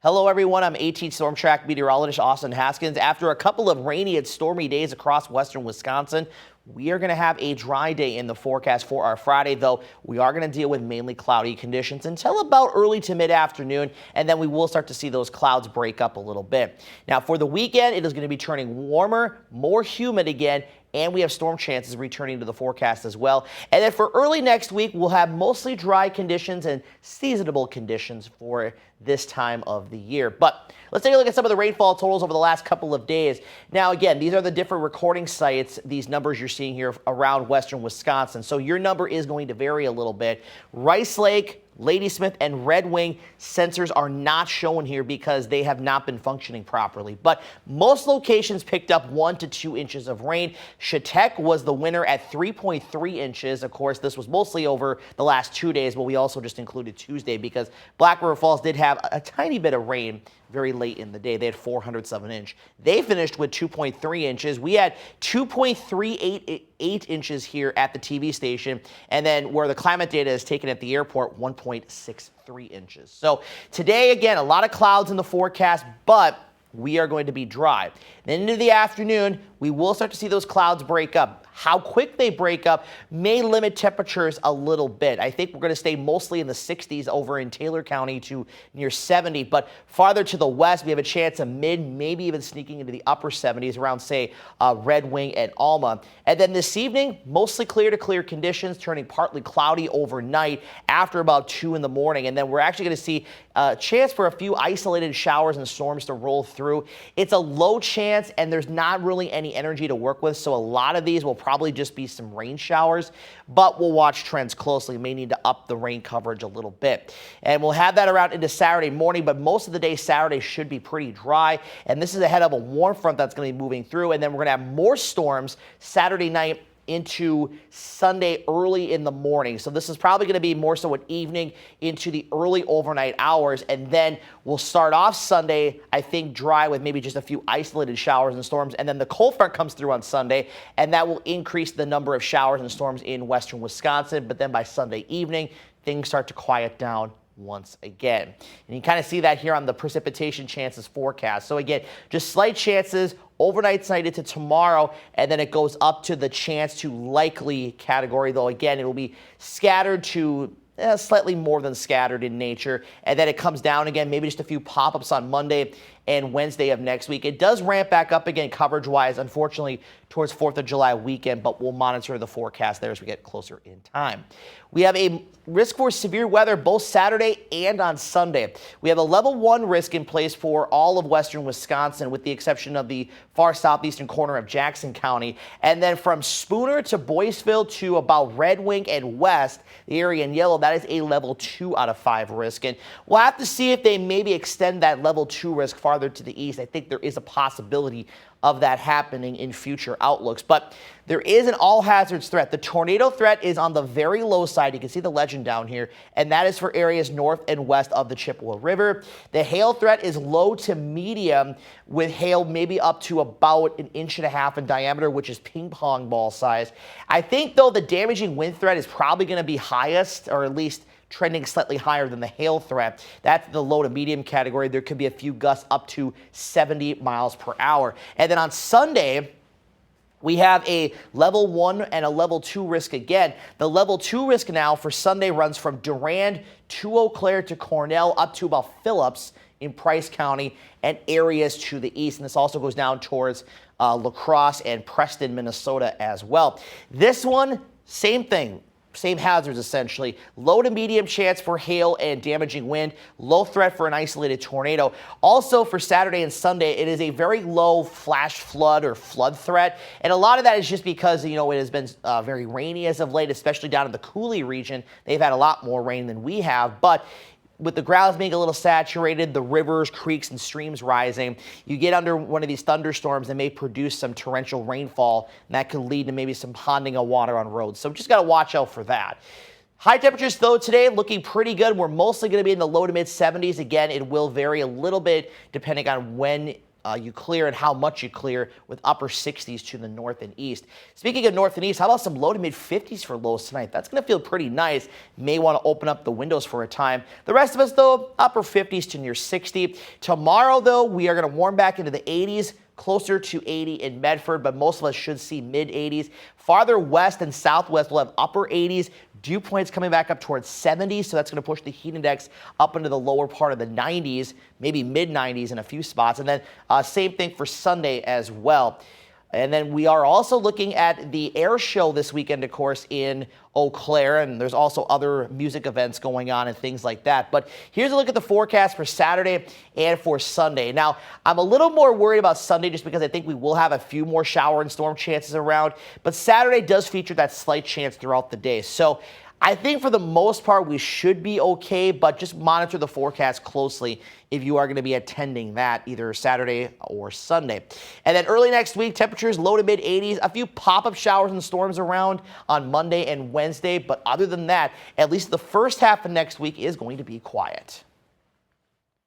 Hello, everyone. I'm 18 Storm Track meteorologist Austin Haskins. After a couple of rainy and stormy days across western Wisconsin, we are going to have a dry day in the forecast for our Friday, though we are going to deal with mainly cloudy conditions until about early to mid-afternoon, and then we will start to see those clouds break up a little bit. Now, for the weekend, it is going to be turning warmer, more humid again, and we have storm chances returning to the forecast as well. And then for early next week, we'll have mostly dry conditions and seasonable conditions for this time of the year. But let's take a look at some of the rainfall totals over the last couple of days. Now, again, these are the different recording sites, these numbers you're seeing here around western Wisconsin. So your number is going to vary a little bit. Rice Lake, Ladysmith, and Red Wing sensors are not shown here because they have not been functioning properly. But most locations picked up 1 to 2 inches of rain. Chetek was the winner at 3.3 inches. Of course, this was mostly over the last 2 days, but we also just included Tuesday because Black River Falls did have a tiny bit of rain very late in the day. They had 407 inch. They finished with 2.3 inches. We had 2.38 inches here at the TV station, and then where the climate data is taken at the airport, 1.63 inches. So today, again, a lot of clouds in the forecast, but we are going to be dry. Then into the afternoon, we will start to see those clouds break up. How quick they break up may limit temperatures a little bit. I think we're going to stay mostly in the 60s over in Taylor County to near 70, but farther to the west, we have a chance of maybe even sneaking into the upper 70s around, say, Red Wing and Alma. And then this evening, mostly clear to clear conditions, turning partly cloudy overnight after about 2 in the morning. And then we're actually going to see a chance for a few isolated showers and storms to roll through. It's a low chance, and there's not really any energy to work with, so a lot of these will probably just be some rain showers, but we'll watch trends closely. May need to up the rain coverage a little bit. And we'll have that around into Saturday morning, but most of the day Saturday should be pretty dry. And this is ahead of a warm front that's going to be moving through. And then we're going to have more storms Saturday night into Sunday early in the morning. So this is probably going to be more so an evening into the early overnight hours. And then we'll start off Sunday, I think, dry with maybe just a few isolated showers and storms. And then the cold front comes through on Sunday, and that will increase the number of showers and storms in western Wisconsin. But then by Sunday evening, things start to quiet down once again. And you kind of see that here on the precipitation chances forecast. So again, just slight chances overnight tonight into tomorrow, and then it goes up to the chance to likely category, though again, it will be scattered to slightly more than scattered in nature, and then it comes down again, maybe just a few pop-ups on Monday and Wednesday of next week. It does ramp back up again coverage-wise, unfortunately, towards 4th of July weekend, but we'll monitor the forecast there as we get closer in time. We have a risk for severe weather both Saturday and on Sunday. We have a level 1 risk in place for all of western Wisconsin, with the exception of the far southeastern corner of Jackson County. And then from Spooner to Boyceville to about Red Wing and west, the area in yellow, that is a level 2 out of 5 risk. And we'll have to see if they maybe extend that level 2 risk farther to the east. I think there is a possibility of that happening in future outlooks. But there is an all hazards threat. The tornado threat is on the very low side. You can see the legend down here, and that is for areas north and west of the Chippewa River. The hail threat is low to medium, with hail maybe up to about 1.5 inches in diameter, which is ping pong ball size. I think, though, the damaging wind threat is probably going to be highest, or at least trending slightly higher than the hail threat. That's the low to medium category. There could be a few gusts up to 70 miles per hour. And then on Sunday, we have a level 1 and a level 2 risk again. The level 2 risk now for Sunday runs from Durand to Eau Claire to Cornell up to about Phillips in Price County and areas to the east. And this also goes down towards La Crosse and Preston, Minnesota as well. This one, same thing. Same hazards, essentially. Low to medium chance for hail and damaging wind. Low threat for an isolated tornado. Also for Saturday and Sunday, it is a very low flash flood or flood threat. And a lot of that is just because, it has been very rainy as of late, especially down in the Coulee region. They've had a lot more rain than we have. But with the grounds being a little saturated, the rivers, creeks, and streams rising, you get under one of these thunderstorms that may produce some torrential rainfall, and that could lead to maybe some ponding of water on roads. So just got to watch out for that. High temperatures, though, today looking pretty good. We're mostly going to be in the low to mid 70s. Again, it will vary a little bit depending on when you clear and how much you clear, with upper 60s to the north and east. Speaking of north and east, how about some low to mid 50s for lows tonight? That's going to feel pretty nice. May want to open up the windows for a time. The rest of us, though, upper 50s to near 60. Tomorrow, though, we are going to warm back into the 80s. Closer to 80 in Medford, but most of us should see mid 80s. Farther west and southwest, we'll have upper 80s. Dew points coming back up towards 70, so that's going to push the heat index up into the lower part of the 90s, maybe mid 90s in a few spots. And then same thing for Sunday as well. And then we are also looking at the air show this weekend, of course, in Eau Claire, and there's also other music events going on and things like that. But here's a look at the forecast for Saturday and for Sunday. Now, I'm a little more worried about Sunday just because I think we will have a few more shower and storm chances around, but Saturday does feature that slight chance throughout the day. So I think for the most part, we should be okay, but just monitor the forecast closely if you are going to be attending that either Saturday or Sunday. And then early next week, temperatures low to mid 80s, a few pop-up showers and storms around on Monday and Wednesday. But other than that, at least the first half of next week is going to be quiet.